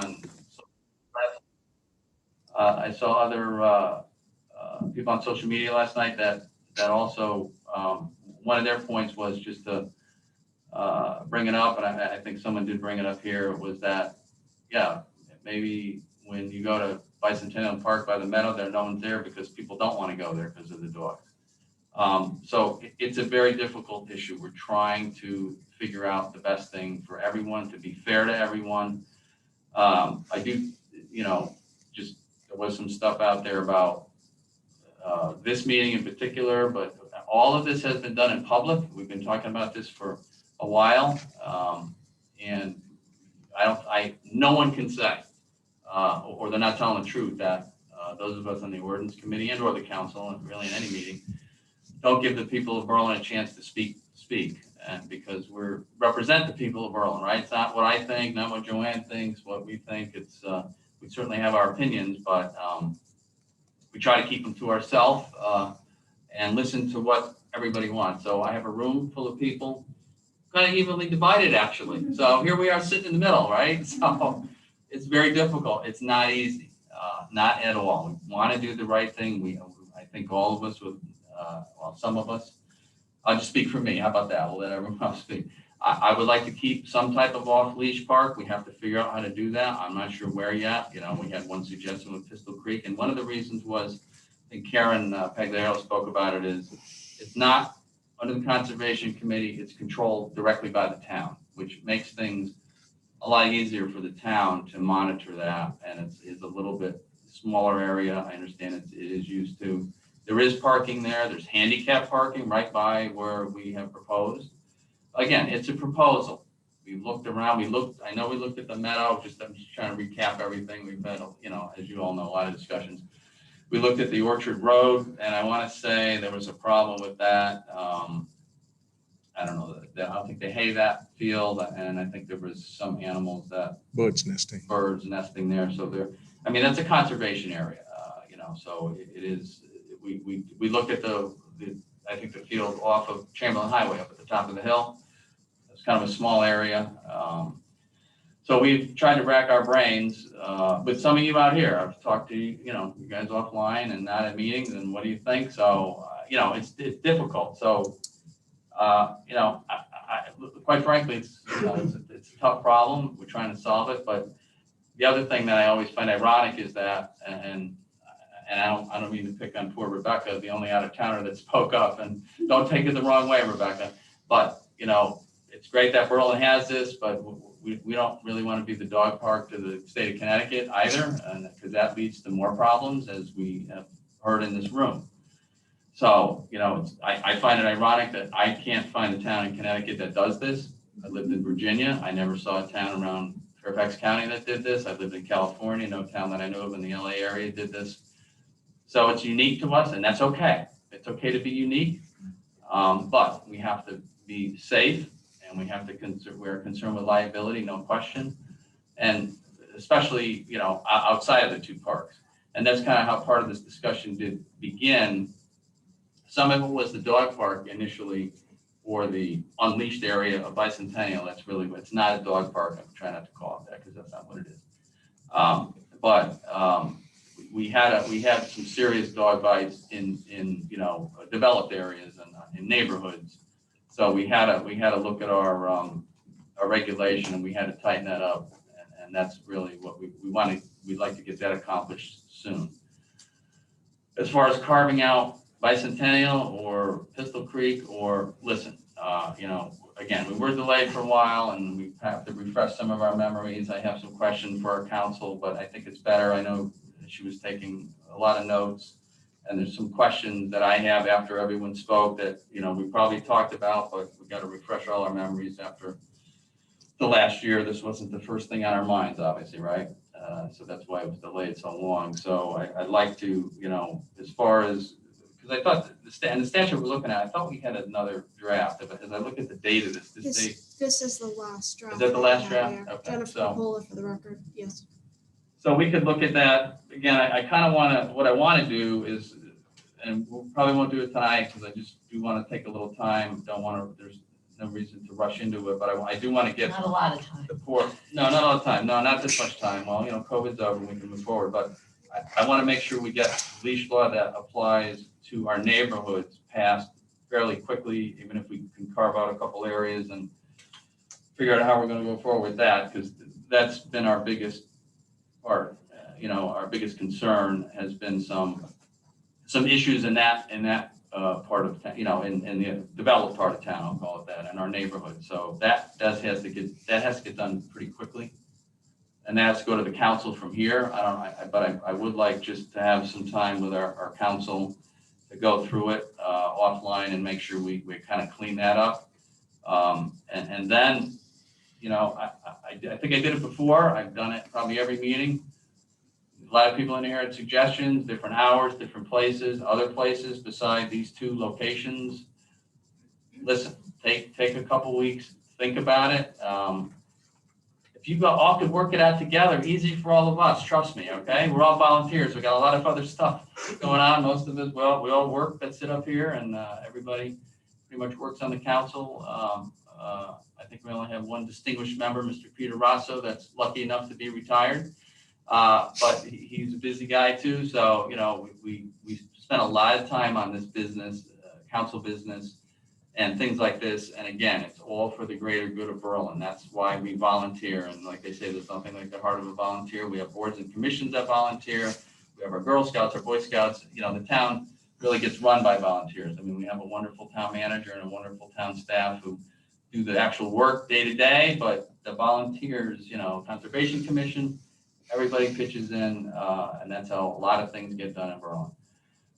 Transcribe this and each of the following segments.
I saw other people on social media last night that also one of their points was just to bring it up, and I think someone did bring it up here, was that, yeah, maybe when you go to Bicentennial Park by the Meadow, no one's there because people don't want to go there because of the dogs. So it's a very difficult issue. We're trying to figure out the best thing for everyone, to be fair to everyone. I do, just there was some stuff out there about this meeting in particular, but all of this has been done in public. We've been talking about this for a while, and no one can say, or they're not telling the truth, that those of us on the Ordinance Committee and or the council, and really in any meeting, don't give the people of Berlin a chance to speak, and because we represent the people of Berlin, right? It's not what I think, not what Joanne thinks, what we think. It's we certainly have our opinions, but we try to keep them to ourselves and listen to what everybody wants. So I have a room full of people, kind of evenly divided, actually. So here we are sitting in the middle, right? So it's very difficult. It's not easy, not at all. We want to do the right thing. I think all of us would. Well, some of us, I'll just speak for me. How about that? We'll let everyone else speak. I would like to keep some type of off-leash park. We have to figure out how to do that. I'm not sure where yet. We had one suggestion with Pistol Creek, and one of the reasons was, I think Karen Pagliaro spoke about it, is it's not under the Conservation Committee. It's controlled directly by the town, which makes things a lot easier for the town to monitor that, and it's a little bit smaller area. I understand it is used to. There is parking there. There's handicap parking right by where we have proposed. Again, it's a proposal. We looked around. I know we looked at the Meadow. I'm just trying to recap everything. We've had, as you all know, a lot of discussions. We looked at the Orchard Road, and I want to say there was a problem with that. I don't know. I don't think they hay that field, and I think there was some animals that birds nesting there. So that's a conservation area. So it is. We looked at I think the field off of Chamberlain Highway up at the top of the hill. It's kind of a small area. So we've tried to rack our brains with some of you out here. I've talked to you guys offline and not at meetings, and what do you think? So, it's difficult. So, quite frankly, it's a tough problem. We're trying to solve it. But the other thing that I always find ironic is that, and I don't mean to pick on poor Rebecca, the only out-of-towner that spoke up, and don't take it the wrong way, Rebecca, but, it's great that Berlin has this, but we don't really want to be the dog park to the state of Connecticut either, and because that leads to more problems, as we have heard in this room. So, I find it ironic that I can't find a town in Connecticut that does this. I lived in Virginia. I never saw a town around Fairfax County that did this. I lived in California. No town that I know of in the LA area did this. So it's unique to us, and that's okay. It's okay to be unique, but we have to be safe, and we have to we're concerned with liability, no question, and especially outside of the two parks. And that's kind of how part of this discussion did begin. Some of it was the dog park initially, or the unleashed area of Bicentennial. That's really, it's not a dog park. I'm trying not to call it that because that's not what it is. We had some serious dog bites in developed areas and in neighborhoods. So we had to look at our regulation, and we had to tighten that up, and that's really what we want to. We'd like to get that accomplished soon. As far as carving out Bicentennial or Pistol Creek, or listen, again, we were delayed for a while, and we have to refresh some of our memories. I have some questions for our council, but I think it's better. I know she was taking a lot of notes, and there's some questions that I have after everyone spoke that we probably talked about, but we got to refresh all our memories after the last year. This wasn't the first thing on our minds, obviously, right? So that's why it was delayed so long. So I'd like to, as far as, because I thought the statute we're looking at, I thought we had another draft. But as I look at the date of this is the last draft. Is that the last draft? Okay. Jennifer Pola, for the record, yes. So we could look at that again. I kind of want to. What I want to do is, and we probably won't do it tonight because I just do want to take a little time. Don't want to. There's no reason to rush into it, but I do want to get Not a lot of time. the poor, no, not all the time, no, not this much time. Well, COVID's over, we can move forward, but I want to make sure we get leash law that applies to our neighborhoods passed fairly quickly, even if we can carve out a couple areas and figure out how we're going to go forward with that, because that's been our biggest part. Our biggest concern has been some issues in that part of town, in the developed part of town, I'll call it that, in our neighborhood. So that has to get done pretty quickly, and that has to go to the council from here. But I would like just to have some time with our council to go through it offline and make sure we kind of clean that up, and then I think I did it before. I've done it probably every meeting. A lot of people in here had suggestions, different hours, different places, other places beside these two locations. Listen, take a couple weeks, think about it. If you all could work it out together, easy for all of us, trust me, okay? We're all volunteers. We got a lot of other stuff going on. Most of us, we all work that sit up here, and everybody pretty much works on the council. I think we only have one distinguished member, Mr. Peter Rosso, that's lucky enough to be retired. But he's a busy guy too. So, we spent a lot of time on this business, council business and things like this. And again, it's all for the greater good of Berlin. That's why we volunteer. And like they say, there's nothing like the heart of a volunteer. We have boards and commissions that volunteer. We have our Girl Scouts, our Boy Scouts. The town really gets run by volunteers. I mean, we have a wonderful town manager and a wonderful town staff who do the actual work day to day, but the volunteers, Conservation Commission, everybody pitches in, and that's how a lot of things get done in Berlin.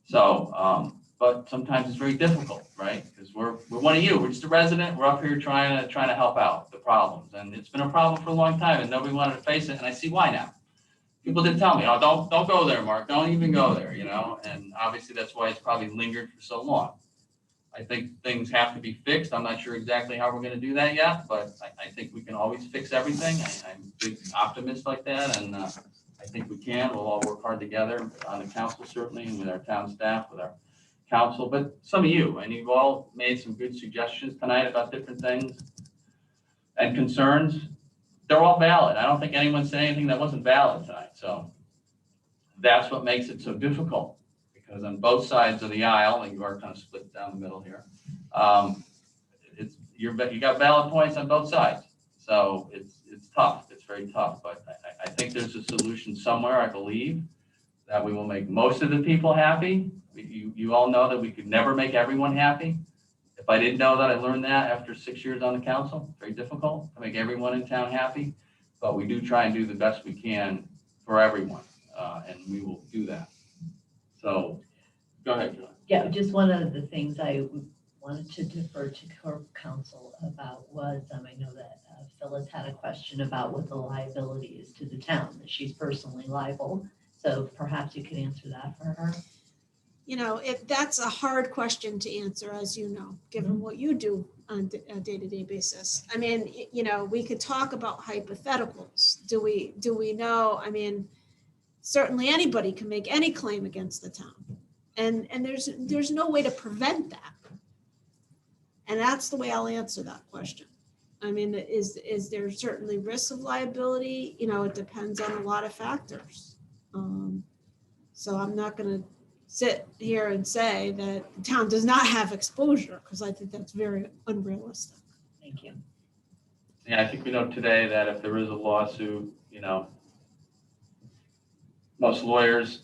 So, but sometimes it's very difficult, right? Because we're one of you. We're just a resident. We're up here trying to help out the problems, and it's been a problem for a long time, and nobody wanted to face it. And I see why now. People didn't tell me, "Oh, don't go there, Mark. Don't even go there." And obviously that's why it's probably lingered for so long. I think things have to be fixed. I'm not sure exactly how we're going to do that yet, but I think we can always fix everything. I'm a big optimist like that, and I think we can. We'll all work hard together on the council, certainly, and with our town staff, with our council, but some of you, and you've all made some good suggestions tonight about different things and concerns. They're all valid. I don't think anyone said anything that wasn't valid tonight. So that's what makes it so difficult. Because on both sides of the aisle, and you are kind of split down the middle here, you got valid points on both sides. So it's tough. It's very tough. But I think there's a solution somewhere. I believe that we will make most of the people happy. You all know that we could never make everyone happy. If I didn't know that, I learned that after 6 years on the council. Very difficult to make everyone in town happy, but we do try and do the best we can for everyone, and we will do that. So, go ahead, John. Yeah, just one of the things I wanted to defer to council about was, I know that Phyllis had a question about what the liability is to the town, that she's personally liable. So perhaps you could answer that for her. If that's a hard question to answer, as you know, given what you do on a day-to-day basis. I mean, we could talk about hypotheticals. Do we know? I mean, certainly anybody can make any claim against the town, and there's no way to prevent that. And that's the way I'll answer that question. I mean, is there certainly risks of liability? It depends on a lot of factors. So I'm not going to sit here and say that the town does not have exposure, because I think that's very unrealistic. Thank you. Yeah, I think we know today that if there is a lawsuit, most lawyers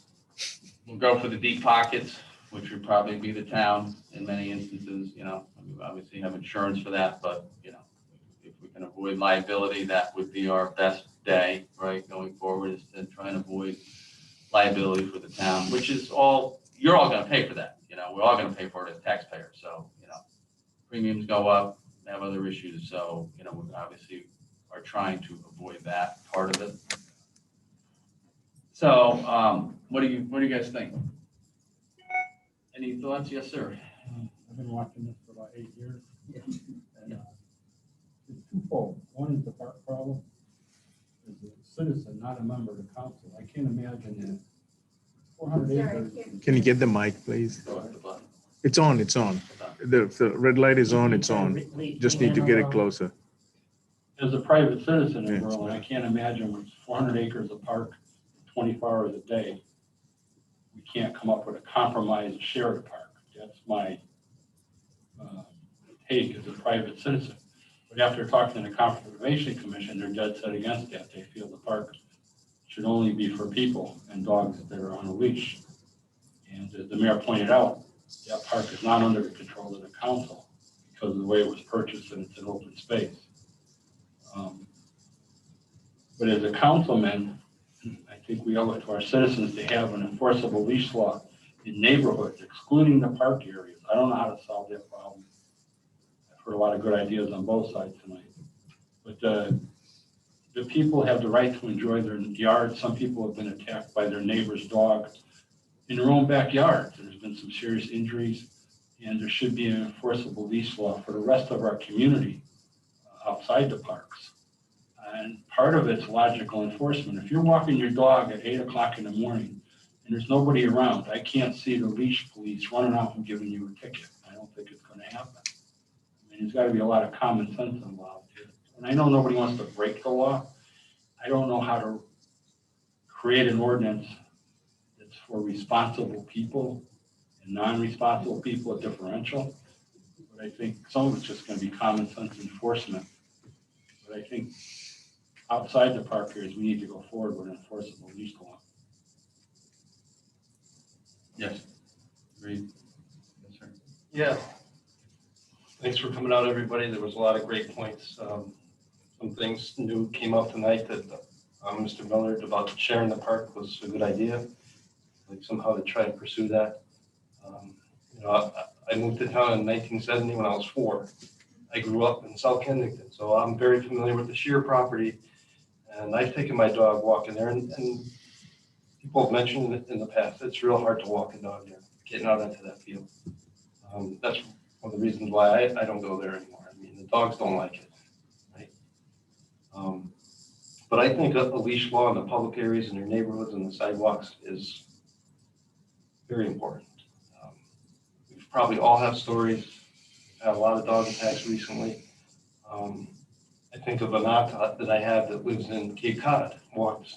will go for the deep pockets, which would probably be the town in many instances. We obviously have insurance for that, but if we can avoid liability, that would be our best day, right, going forward, is to try and avoid liability for the town, which is you're all going to pay for that. We're all going to pay for it as taxpayers. So, premiums go up, we have other issues. So, we obviously are trying to avoid that part of it. So, what do you guys think? Any thoughts? Yes, sir. I've been watching this for about 8 years. And, it's twofold. One is the park problem. As a citizen, not a member of the council, I can't imagine that 400 acres. Can you get the mic, please? Go ahead, the button. It's on. The red light is on, it's on. Just need to get it closer. As a private citizen in Yeah. Berlin, I can't imagine with 400 acres of park, 24 hours a day, we can't come up with a compromise and share the park. That's my take as a private citizen. But after talking to the Conservation Commission, they're dead set against that. They feel the park should only be for people and dogs that are on a leash. And as the mayor pointed out, that park is not under the control of the council because of the way it was purchased and it's an open space. But as a councilman, I think we owe it to our citizens to have an enforceable leash law in neighborhoods, excluding the park areas. I don't know how to solve that problem. I've heard a lot of good ideas on both sides tonight. But the people have the right to enjoy their yard. Some people have been attacked by their neighbor's dog in their own backyard. There's been some serious injuries, and there should be an enforceable leash law for the rest of our community outside the parks. And part of it's logical enforcement. If you're walking your dog at 8 o'clock in the morning and there's nobody around, I can't see the leash police running out and giving you a ticket. I don't think it's going to happen. I mean, there's got to be a lot of common sense involved here. And I know nobody wants to break the law. I don't know how to create an ordinance that's for responsible people and non-responsible people, a differential. But I think some of it's just going to be common sense enforcement. But I think outside the park areas, we need to go forward with an enforceable leash law. Yes. Agreed. Yes, sir. Yeah. Thanks for coming out, everybody. There was a lot of great points. Some things new came up tonight that Mr. Miller about sharing the park was a good idea. Like somehow to try and pursue that. I moved to town in 1970 when I was 4. I grew up in South Kensington, so I'm very familiar with the Shear property. And I've taken my dog walking there, and people have mentioned it in the past, it's real hard to walk a dog there, getting out into that field. That's one of the reasons why I don't go there anymore. I mean, the dogs don't like it, right? But I think a leash law in the public areas in your neighborhoods and the sidewalks is very important. We probably all have stories. We've had a lot of dog attacks recently. I think of an aunt that I have that lives in Cape Cod, walked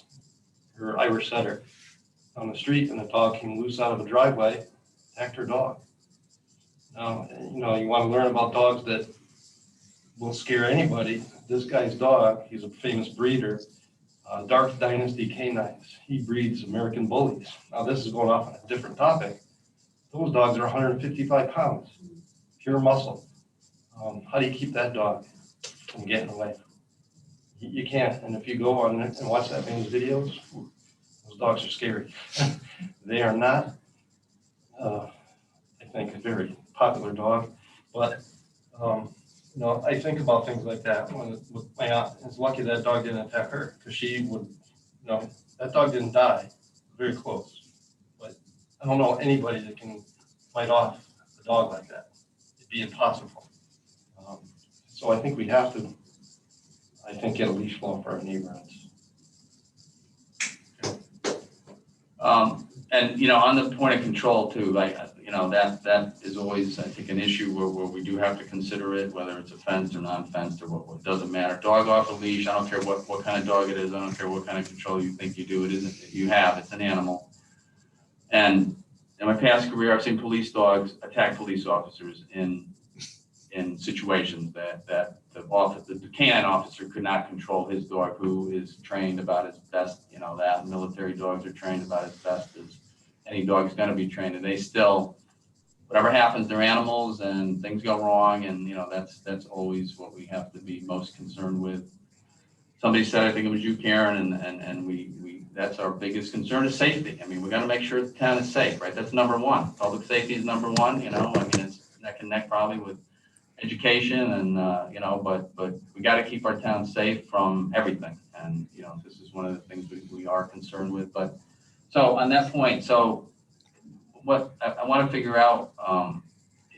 her Irish setter on the street, and the dog came loose out of a driveway, attacked her dog. Now, you want to learn about dogs that will scare anybody. This guy's dog, he's a famous breeder, Dark Dynasty Canines. He breeds American bullies. Now, this is going off on a different topic. Those dogs are 155 pounds, pure muscle. How do you keep that dog from getting away? You can't. And if you go on and watch that man's videos, those dogs are scary. They are not, I think, a very popular dog. But, I think about things like that. With my aunt, it's lucky that dog didn't attack her, because she would, that dog didn't die. Very close. But I don't know anybody that can fight off a dog like that. It'd be impossible. So I think we have to, get a leash law for our neighborhoods. And, on the point of control too, that is always, I think, an issue where we do have to consider it, whether it's a fenced or non-fenced or what doesn't matter. Dog off a leash, I don't care what kind of dog it is. I don't care what kind of control you think you do. It isn't, you have, it's an animal. And in my past career, I've seen police dogs attack police officers in situations that the canine officer could not control his dog, who is trained about his best. That military dogs are trained about as best as any dog's going to be trained, and they still, whatever happens, they're animals and things go wrong, and that's always what we have to be most concerned with. Somebody said, I think it was you, Karen, and we that's our biggest concern is safety. I mean, we got to make sure the town is safe, right? That's number one. Public safety is number one. It's neck and neck probably with education, and but we got to keep our town safe from everything, and this is one of the things we are concerned with. But so on that point, so what I want to figure out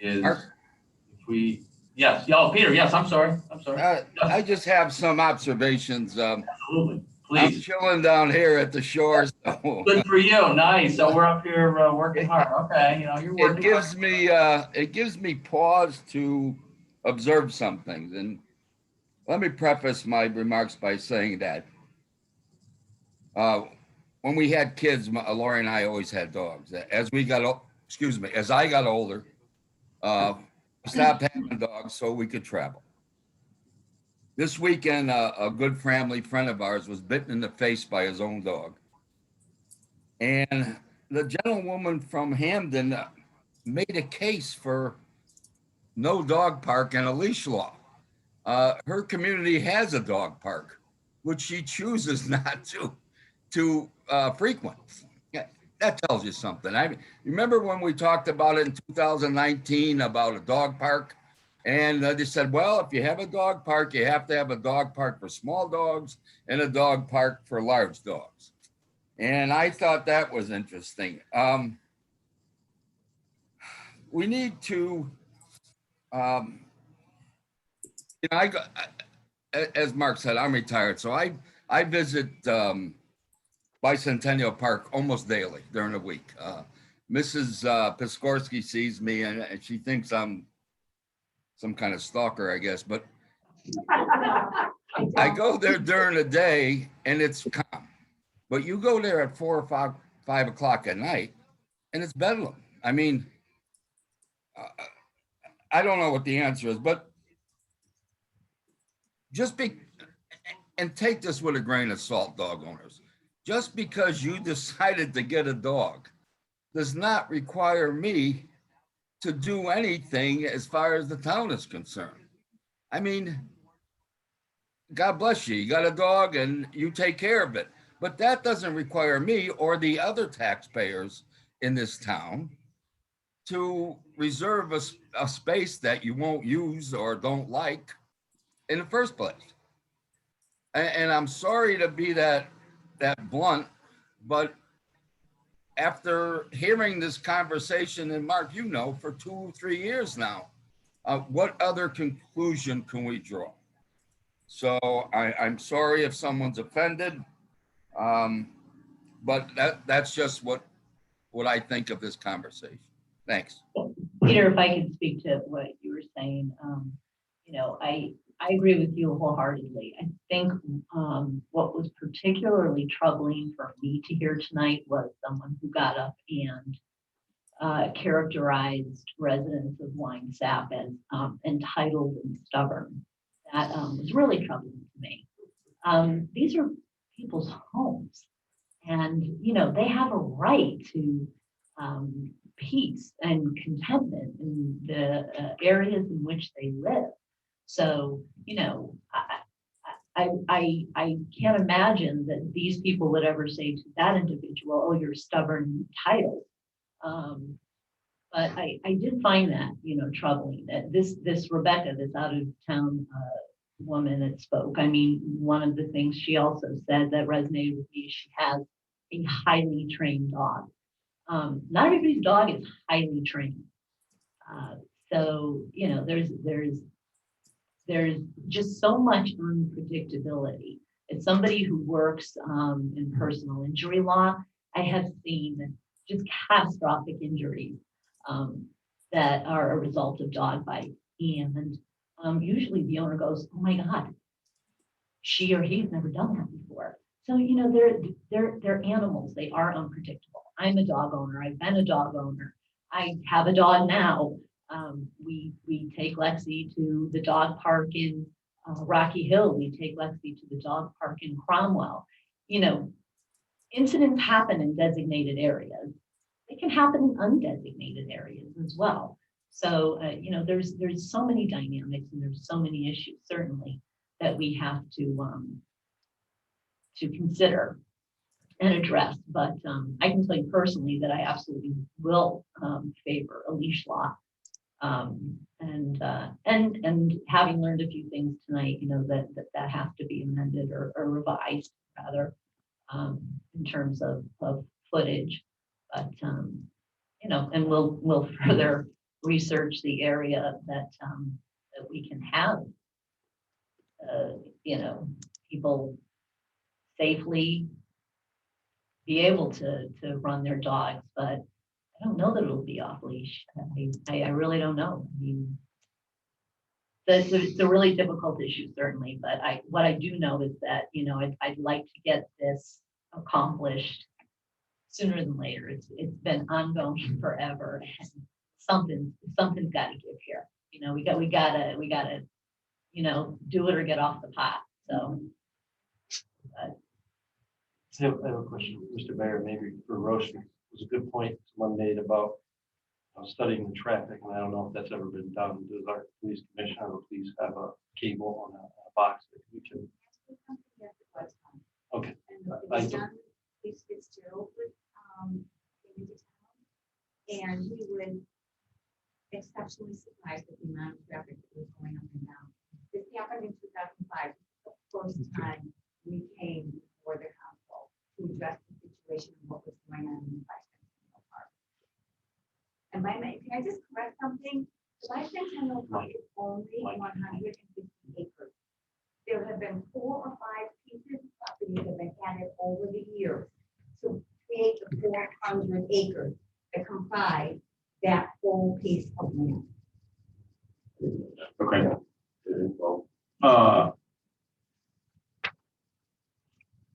is if we Peter, yes, I'm sorry. I just have some observations. Absolutely, I'm Please. chilling down here at the shore, so Good for you. Nice. So we're up here working hard. Okay. You're it working hard. gives me pause to observe some things. And let me preface my remarks by saying that when we had kids, Lori and I always had dogs. As I got older, we stopped having dogs so we could travel. This weekend, a good family friend of ours was bitten in the face by his own dog. And the gentlewoman from Hamden made a case for no dog park and a leash law. Her community has a dog park, which she chooses not to frequent. Yeah, that tells you something. I remember when we talked about it in 2019 about a dog park, and they said, well, if you have a dog park, you have to have a dog park for small dogs and a dog park for large dogs. And I thought that was interesting. We need to, as Mark said, I'm retired, so I visit Bicentennial Park almost daily during the week. Mrs. Piskorski sees me and she thinks I'm some kind of stalker, I guess, but I go there during the day and it's calm. But you go there at 4 or 5 o'clock at night and it's bedlam. I mean, I don't know what the answer is, but and take this with a grain of salt, dog owners. Just because you decided to get a dog does not require me to do anything as far as the town is concerned. I mean, God bless you. You got a dog and you take care of it. But that doesn't require me or the other taxpayers in this town to reserve a space that you won't use or don't like in the first place. And I'm sorry to be that blunt, but after hearing this conversation, and Mark, for 2 or 3 years now, what other conclusion can we draw? So I'm sorry if someone's offended, but that's just what I think of this conversation. Thanks. Peter, if I could speak to what you were saying, I agree with you wholeheartedly. I think what was particularly troubling for me to hear tonight was someone who got up and characterized residents of Wine Sap as entitled and stubborn. That was really troubling to me. These are people's homes, and they have a right to peace and contentment in the areas in which they live. So, I can't imagine that these people would ever say to that individual, "Oh, you're stubborn and entitled." But I did find that, troubling that this Rebecca, this out of town woman that spoke. I mean, one of the things she also said that resonated with me, she has a highly trained dog. Not everybody's dog is highly trained. So, there's just so much unpredictability. As somebody who works in personal injury law, I have seen just catastrophic injuries that are a result of dog bite. And usually the owner goes, "Oh my God, she or he's never done that before." So, they're animals. They are unpredictable. I'm a dog owner. I've been a dog owner. I have a dog now. We take Lexi to the dog park in Rocky Hill. We take Lexi to the dog park in Cromwell. Incidents happen in designated areas. They can happen in undesignated areas as well. So, there's so many dynamics and there's so many issues certainly that we have to consider and address. But I can tell you personally that I absolutely will favor a leash law. And having learned a few things tonight, that has to be amended or revised rather, in terms of footage. But and we'll further research the area that we can have people safely be able to run their dogs, but I don't know that it'll be off leash. I really don't know. I mean, it's a really difficult issue, certainly, but what I do know is that, you know, I'd like to get this accomplished sooner than later. It's been ongoing forever. And something's got to give here. You know, we gotta, you know, do it or get off the pot. So. I have a question, Mr. Mayor, maybe for Roche. It was a good point someone made about studying the traffic, and I don't know if that's ever been done. Does our police commissioner or police have a cable on a box that we can? Okay. And it was done, police Fitzgerald would, came into town, and we would exceptionally surprised at the amount of traffic that was going up and down. This happened in 2005, the first time we came before the council to address the situation and what was going on in the bicentennial park. And can I just correct something? The bicentennial park is only 150 acres. There have been 4 or 5 pieces of property that have been added over the years to create the 400 acres that comprise that whole piece of land. Okay.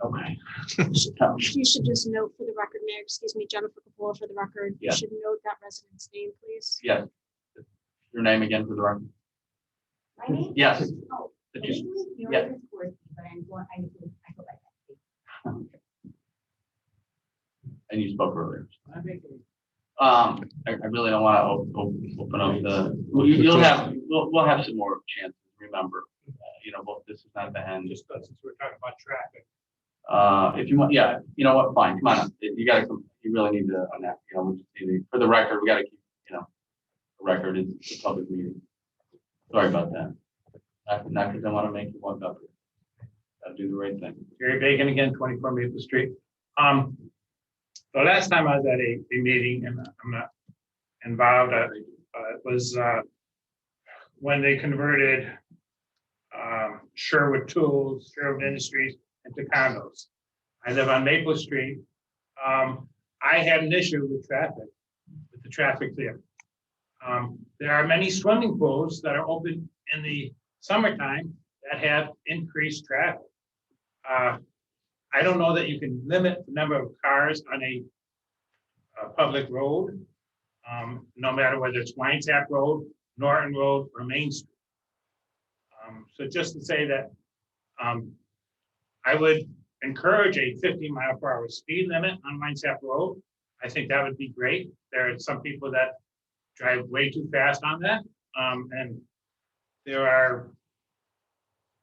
Okay. You should just note for the record, Mayor, excuse me, Jennifer Capola for the record. You Yeah. should note that resident's name, please. Yes. Your name again for the record? My name? Yes. Oh, That you- legally, yeah. Mary Sikorsky, but I go by that. And you spoke earlier. I really don't want to open up the, we'll have some more chances, remember, you know, this is not the end. Just since we're talking about traffic. If you want, yeah, you know what, fine, come on, you gotta, you really need to, on that, you know, we just need to, for the record, we gotta keep, you know, the record is a public meeting. Sorry about that. Not because I want to make you walk up here. Gotta do the right thing. Gary Bacon again, 24 Maple Street. The last time I was at a meeting, and I'm not involved, it was when they converted Sherwood Tools, Sherwood Industries into condos. I live on Maple Street. I had an issue with the traffic there. There are many swimming pools that are open in the summertime that have increased traffic. I don't know that you can limit the number of cars on a public road, no matter whether it's Winesap Road, Norton Road, or Main Street. So just to say that I would encourage a 50-mile-per-hour speed limit on Winesap Road. I think that would be great. There are some people that drive way too fast on that, and there are,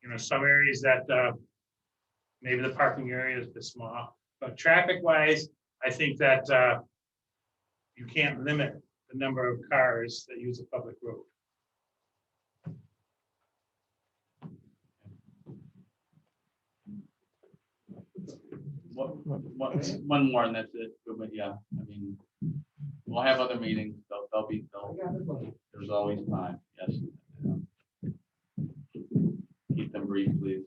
you know, some areas that maybe the parking area is too small, but traffic-wise, I think that you can't limit the number of cars that use a public road. One more and that's it. But yeah, I mean, we'll have other meetings. There's always time. Yes. Keep them brief, please.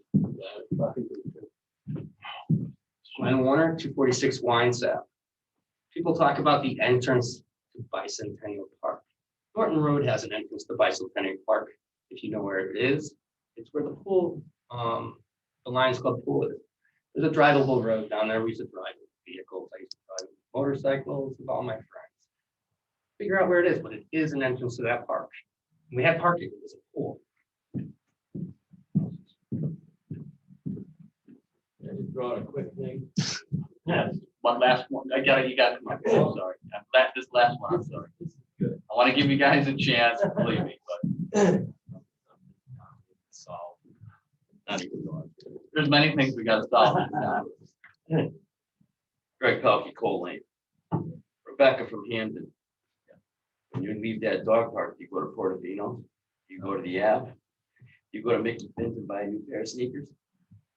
Glenn Warner, 246 Winesap. People talk about the entrance to Bicentennial Park. Norton Road has an entrance to Bicentennial Park. If you know where it is, it's where the pool, the Lions Club pool is. There's a drivable road down there. We used to drive with vehicles. I used to drive with motorcycles with all my friends. Figure out where it is, but it is an entrance to that park. We had parking. It was a pool. Draw a quick thing. Yes. One last one. You got it. I'm sorry. This last one. I'm sorry. I want to give you guys a chance. Believe me, but solve. Not even going. There's many things we got to solve. Greg Pelkey, Coal Lane. Rebecca from Hamden. When you leave that dog park, you go to Portofino, you go to the Ave, you go to Mickey Finn's and buy a new pair of sneakers.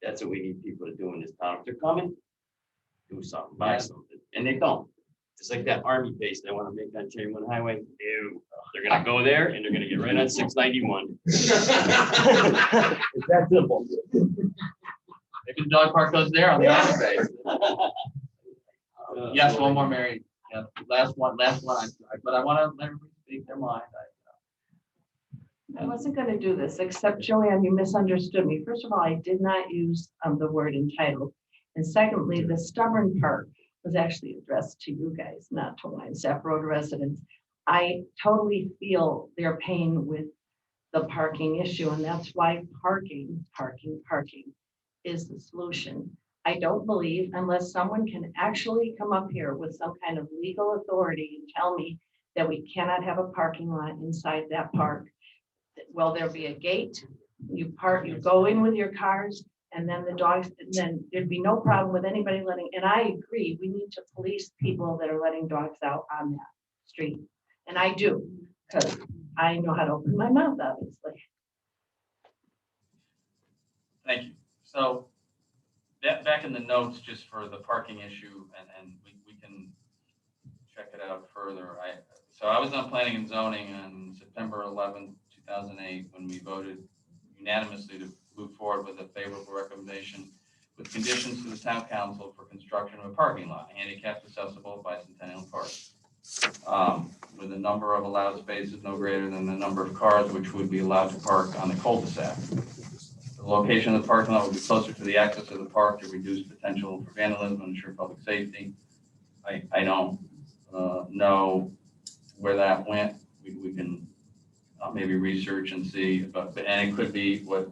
That's what we need people to do in this town. If they're coming, do something, buy something, and they don't. It's like that army base they want to make on Cherry One Highway. No, they're gonna go there and they're gonna get right on 691. It's that simple. Maybe the dog park goes there on the other base. Yes, one more, Mary. Yeah, last one, but I want to let everybody speak their mind. I wasn't gonna do this, except Joanne, you misunderstood me. First of all, I did not use the word entitled. And secondly, the stubborn part was actually addressed to you guys, not to Wine Staff Road residents. I totally feel their pain with the parking issue, and that's why parking is the solution. I don't believe unless someone can actually come up here with some kind of legal authority and tell me that we cannot have a parking lot inside that park. Well, there'll be a gate, you park, you go in with your cars, and then the dogs, and then there'd be no problem with anybody letting, and I agree, we need to police people that are letting dogs out on that street. And I do, because I know how to open my mouth, obviously. Thank you. So back in the notes, just for the parking issue, and we can check it out further. So I was on planning and zoning on September 11th, 2008, when we voted unanimously to move forward with a favorable recommendation with conditions to the town council for construction of a parking lot, handicapped accessible Bicentennial Park, with a number of allowed spaces no greater than the number of cars which would be allowed to park on the cul-de-sac. The location of the parking lot would be closer to the access of the park to reduce potential for vandalism and ensure public safety. I don't know where that went. We can maybe research and see, but and it could be what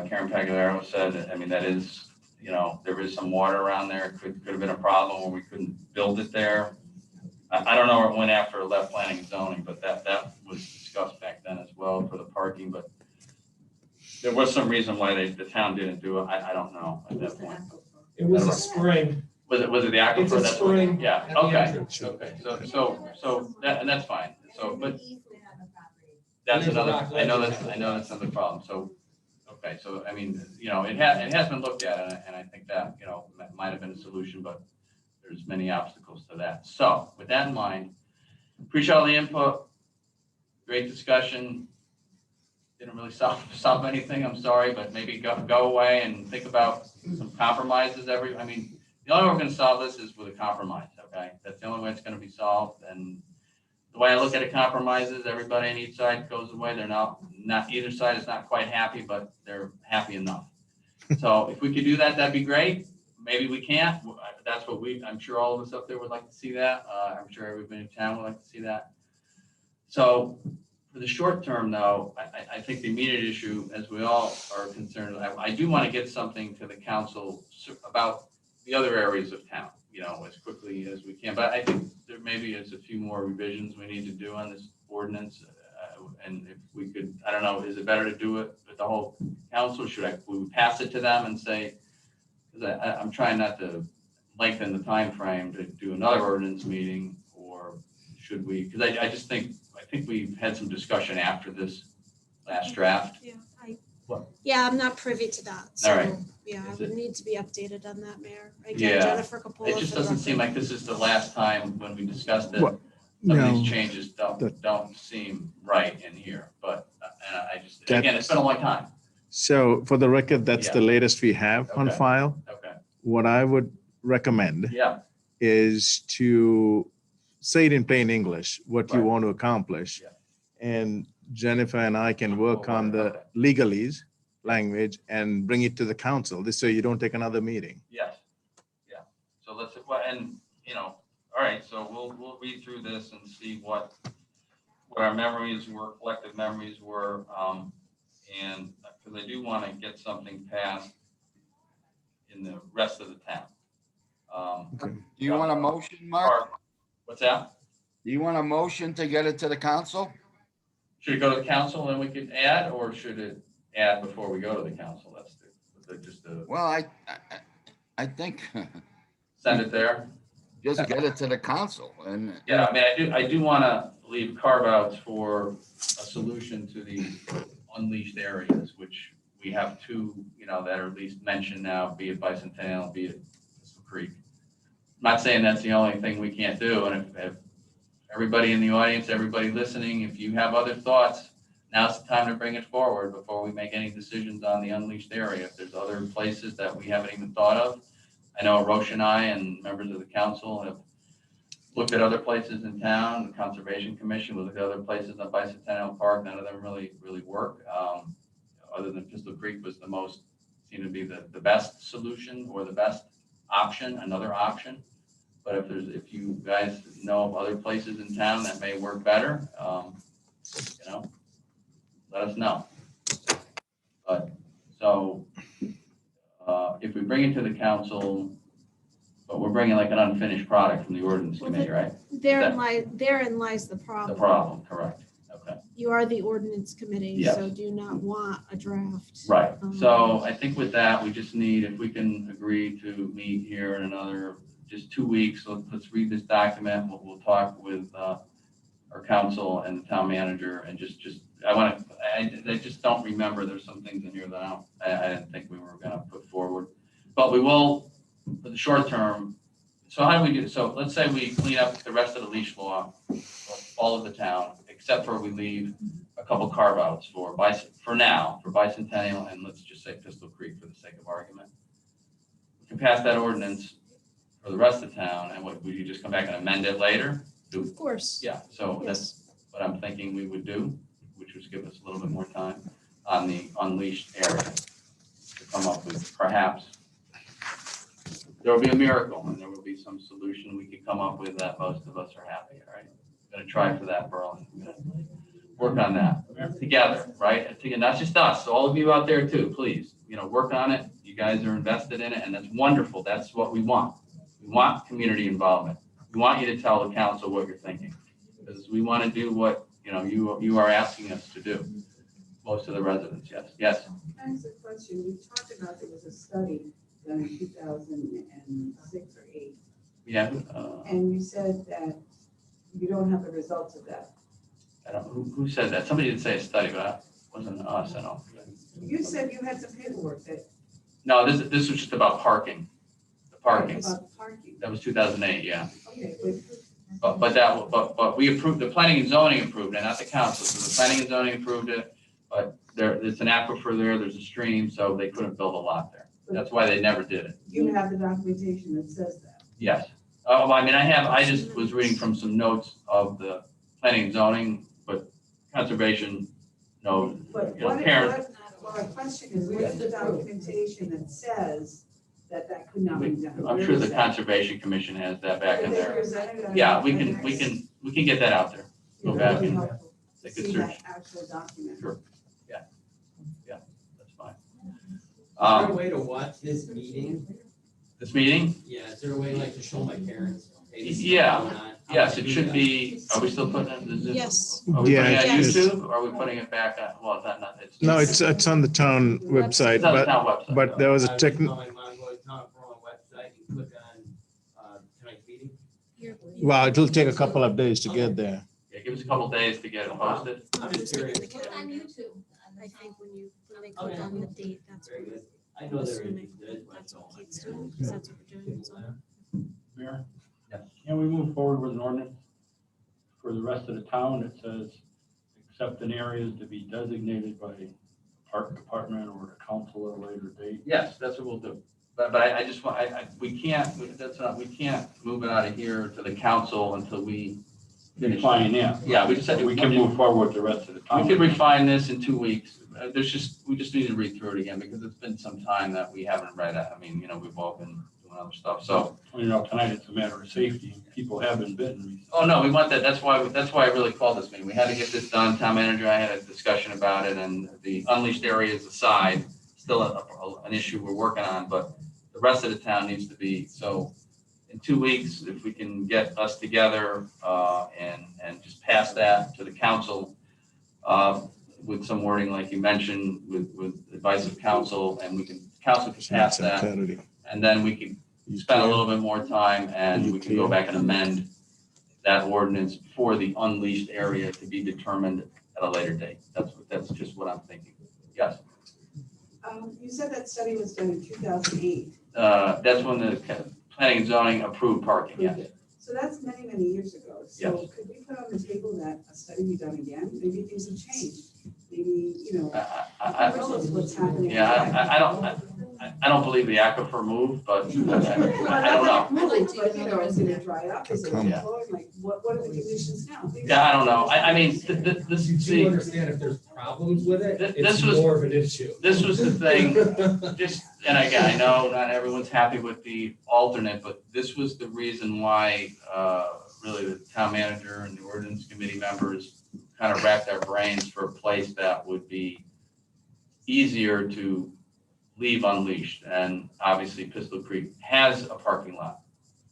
Karen Pagliaro said. I mean, that is, there is some water around there. It could have been a problem where we couldn't build it there. I don't know where it went after it left planning and zoning, but that was discussed back then as well for the parking. But there was some reason why the town didn't do it. I don't know at that point. It was a spring. Was it the aquifer? It's a That's spring. what, yeah. at the Okay. entrance. Okay. So that, and that's fine. So, but that's There's a another. rock I know ledge. that's another problem. So, okay. So I mean, it has been looked at, and I think that might have been a solution, but there's many obstacles to that. So with that in mind, appreciate all the input. Great discussion. Didn't really solve anything. I'm sorry, but maybe go away and think about some compromises. The only way we're going to solve this is with a compromise. Okay, that's the only way it's going to be solved. And the way I look at a compromise is everybody on each side goes away. They're not either side is not quite happy, but they're happy enough. So if we could do that, that'd be great. Maybe we can't. That's what I'm sure all of us up there would like to see that. I'm sure everybody in town would like to see that. So for the short term, though, I think the immediate issue, as we all are concerned, I do want to get something to the council about the other areas of town, as quickly as we can. But I think there maybe is a few more revisions we need to do on this ordinance. And if we could, I don't know, is it better to do it with the whole council? Should we pass it to them and say, because I'm trying not to lengthen the time frame to do another ordinance meeting, or should we? Because I think we've had some discussion after this last draft. Yeah, I'm not privy to that. So, All right. yeah, I Is would it- need to be updated on that, Mayor. Again, Yeah. Jennifer Capola. It just for the doesn't seem record. like this is the last time when we discussed it. Well, Some of no, these changes don't seem right in here, but I just, That- again, it's been a long time. so for the record, that's the Yeah. latest we have on Okay. file. Okay, What I would recommend yeah, is to say it in plain English, what you Right. want to accomplish. Yeah. And Jennifer and I can work on the Okay. legalese language and bring it to the council, this so you don't take another meeting. yes, yeah. So let's, all right, so we'll read through this and see what our memories were, collective memories were. And because I do want to get something passed in the rest of the town. Okay. Do you want a motion, Mark? What's that? Do you want a motion to get it to the council? Should it go to the council and we could add, or should it add before we go to the council? That's just Well, I think send it there. just get it to the council and. Yeah, I mean, I do want to leave carve outs for a solution to the unleashed areas, which we have two, that are at least mentioned now, be it Bicentennial, be it Crystal Creek. I'm not saying that's the only thing we can't do. And if everybody in the audience, everybody listening, if you have other thoughts, now's the time to bring it forward before we make any decisions on the unleashed area. If there's other places that we haven't even thought of. I know Roche and I and members of the council have looked at other places in town. The Conservation Commission will look at other places on Bicentennial Park. None of them really work. Other than Pistol Creek was the most, seemed to be the best solution or the best option, another option. But if you guys know of other places in town that may work better, you know, let us know. But so if we bring it to the council, but we're bringing like an unfinished product from the ordinance committee, right? Therein lies the The problem. problem, correct? Okay, You are the ordinance committee, Yes. so do you not want a draft? right. So I think with that, we just need, if we can agree to meet here in another, just 2 weeks, let's read this document. We'll talk with our council and the town manager and I just don't remember, there's some things in here that I didn't think we were gonna put forward. But we will, for the short term, so how do we do, so let's say we clean up the rest of the leash law, all of the town, except for we leave a couple carve outs for Bicentennial, and let's just say Pistol Creek for the sake of argument. We can pass that ordinance for the rest of town, and would you just come back and amend it later? Of course. Yeah, so that's what I'm thinking we would do, which would give us a little bit more time on the unleashed area to come up with perhaps there will be a miracle and there will be some solution we could come up with that most of us are happy, all right? We're gonna try for that, Berlin. We're gonna work on that together, right? And not just us, all of you out there too, please, work on it. You guys are invested in it and that's wonderful. That's what we want. We want community involvement. We want you to tell the council what you're thinking because we want to do what, you are asking us to do. Most of the residents, yes. Yes. That's a question. You talked about there was a study done in 2006 or 8. Yeah. And you said that you don't have the results of that. I don't, who said that? Somebody did say a study, but it wasn't us, I don't. You said you had some paperwork that. No, this was just about parking. The parking. About parking. That was 2008, yeah. Okay, But we approved, the planning and zoning approved it, not the council. So the planning and zoning approved it, but there's an aquifer there, there's a stream, so they couldn't build a lot there. That's why they never did it. you have the documentation that says that. Yes. I just was reading from some notes of the planning and zoning, but conservation, no, But parent. my question is, what's the documentation that says that could not be done? I'm sure the Conservation Commission has that back in They there. presented it on Yeah, the we next- can get that out there. you know, Go back that'd be and helpful to they could see search. that actual document. Sure. Yeah, that's fine. Is there a way to watch this meeting? This meeting? Yeah, is there a way like to show my parents? hey, this is Yeah. going on? How Yes, do I it do should that? be, are we still putting it? Yes. Are we putting it on Yes. YouTube or are we putting it back on, well, not, it's. No, it's on the town website, It's on the but, town website. but there was a I tech, just tell my mom, go to town hall website and click on tonight's meeting. well, it'll take a couple of days to get there. Yeah, give us a couple days to get it posted. I'm just curious. On YouTube. I think when they click on the date, that's Very what good. I know they're assuming interested. that's what Kate's doing, because that's what we're doing. So. Mayor? Yes. Can we move forward with an ordinance for the rest of the town that says, except in areas to be designated by the park department or the council at a later date? Yes, that's what we'll do. But I just want, we can't move it out of here to the council until we finish. Fine, yeah. Yeah, we just said. We can move forward with the rest of the town. We could refine this in 2 weeks. We just need to read through it again because it's been some time that we haven't read it. I mean, we've all been doing other stuff, so. Tonight it's a matter of safety. People have been bitten recently. Oh, no, we want that. That's why I really called this meeting. We had to get this done. Town manager, I had a discussion about it and the unleashed areas aside, still an issue we're working on, but the rest of the town needs to be, so in 2 weeks, if we can get us together and just pass that to the council with some wording like you mentioned, with advice of council, and council can pass that, and then we can spend a little bit more time and we can go back and amend that ordinance for the unleashed area to be determined at a later date. That's just what I'm thinking. Yes. You said that study was done in 2008. That's when the planning and zoning approved parking, yes. So that's many, many years ago. So Yes. could we put on the table that a study be done again? Maybe things have changed. maybe, you know, I tell us what's happening. Yeah, I don't believe the aquifer moved, but I don't know. Really, but, you know, is it dry up? Is it Yeah. flowing? Like, what are the conditions now? Yeah, I don't know. I mean, this, You do see, understand if there's problems with it, This it's was- more of an issue. this was the thing, just, and again, I know not everyone's happy with the alternate, but this was the reason why, really the town manager and the ordinance committee members kind of wrapped their brains for a place that would be easier to leave unleashed. And obviously Pistol Creek has a parking lot,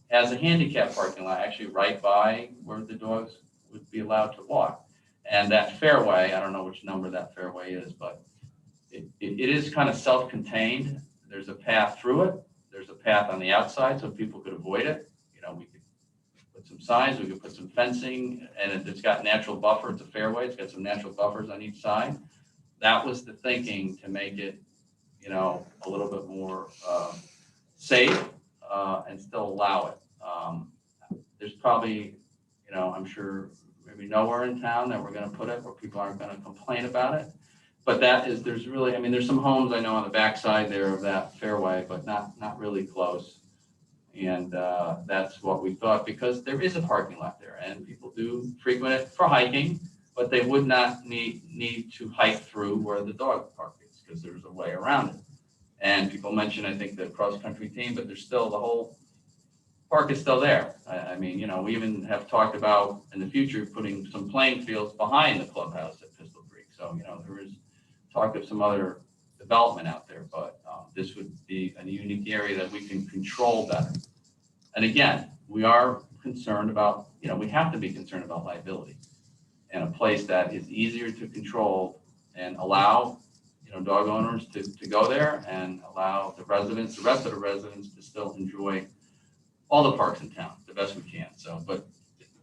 has a handicap parking lot, actually right by where the dogs would be allowed to walk. And that fairway, I don't know which number that fairway is, but it is kind of self-contained. There's a path through it. There's a path on the outside so people could avoid it. You know, we could put some signs, we could put some fencing, and it's got natural buffer. It's a fairway. It's got some natural buffers on each side. That was the thinking, to make it, you know, a little bit more safe and still allow it. There's probably, you know, I'm sure maybe nowhere in town that we're going to put it where people aren't going to complain about it. But that is, there's really, I mean, there's some homes I know on the backside there of that fairway, but not really close. And that's what we thought, because there is a parking lot there and people do frequent it for hiking, but they would not need to hike through where the dog park is, because there's a way around it. And people mention, I think, the cross-country team, but there's still, the whole park is still there. I mean, you know, we even have talked about in the future putting some playing fields behind the clubhouse at Pistol Creek. So, you know, there is talk of some other development out there, but this would be a unique area that we can control better. And again, we are concerned about, you know, we have to be concerned about liability, and a place that is easier to control and allow, you know, dog owners to go there, and allow the residents, the rest of the residents, to still enjoy all the parks in town the best we can. So, but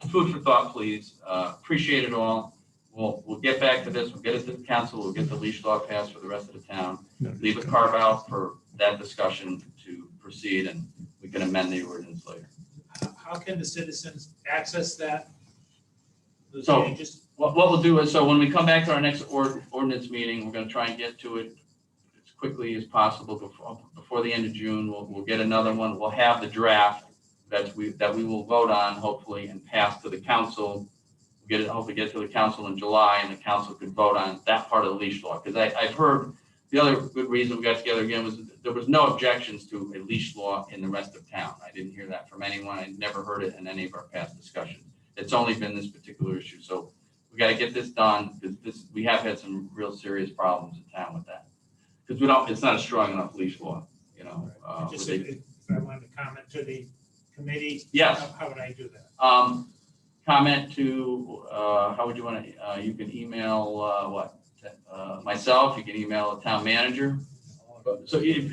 food for thought, please. Appreciate it all. We'll get back to this. We'll get it to the council. We'll get the leash law passed for the rest of the town. Leave a carve out for that discussion to proceed, and we can amend the ordinance later. How can the citizens access that? Those So- changes? What we'll do is, so when we come back to our next ordinance meeting, we're going to try and get to it as quickly as possible before the end of June. We'll get another one. We'll have the draft that we will vote on, hopefully, and pass to the council. Hopefully get to the council in July, and the council could vote on that part of the leash law. Because I've heard the other good reason we got together again was there was no objections to a leash law in the rest of town. I didn't hear that from anyone. I never heard it in any of our past discussions. It's only been this particular issue. So we got to get this done, because we have had some real serious problems in town with that. Because it's not a strong enough leash law, you know. Just if I wanted to comment to the committee. Yes. How would I do that? Comment to, how would you want to, you can email, myself, you can email the town manager. So if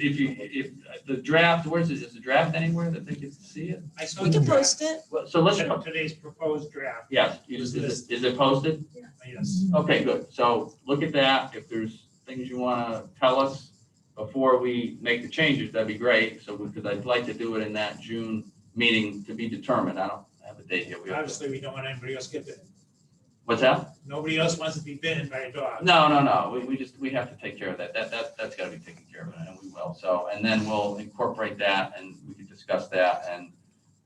the draft, is the draft anywhere that they can see it? I saw We the can draft. post it. So let's, Today's proposed draft. yes, is it posted? Yes. Okay, good. So look at that. If there's things you want to tell us before we make the changes, that'd be great. So, because I'd like to do it in that June meeting to be determined. I don't have a date yet. Obviously, we don't want anybody else to get bitten. What's that? Nobody else wants to be bitten by a dog. No. We have to take care of that. That's got to be taken care of, and we will. So, and then we'll incorporate that, and we can discuss that, and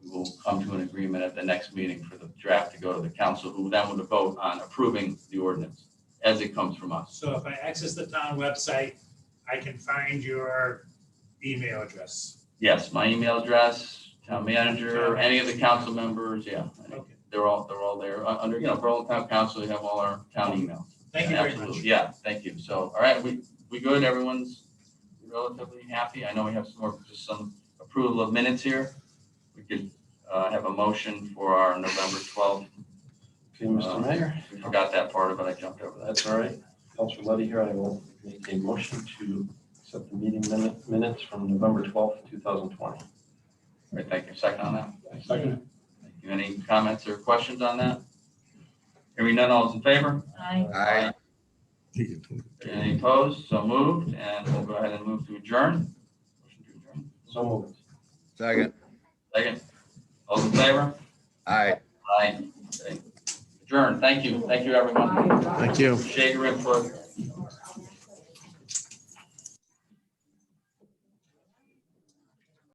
we will come to an agreement at the next meeting for the draft to go to the council, who then would vote on approving the ordinance as it comes from us. So if I access the town website, I can find your email address. Yes, my email address, town manager, any of the council members, yeah. Okay. They're all there under, you know, Berlin Town Council, you have all our town emails. Thank you very Absolutely. much. Yeah, thank you. So, all right, we good? Everyone's relatively happy? I know we have just some approval of minutes here. We could have a motion for our November 12th. Okay, Mr. Mayor, We forgot that part of it. I jumped over that. that's all right. Counselor Letty here, I will make a motion to accept the meeting minutes from November 12th, 2020. All right, thank you. Second on that? Second. Thank you. Any comments or questions on that? Hearing none, all is in favor? Aye. Any opposed? So moved, and we'll go ahead and move to adjourn. Motion to adjourn. So moved. Second. Second. All in favor? Aye. Aye. Okay. Adjourn. Thank you. Thank you, everyone. Thank you. Appreciate your input.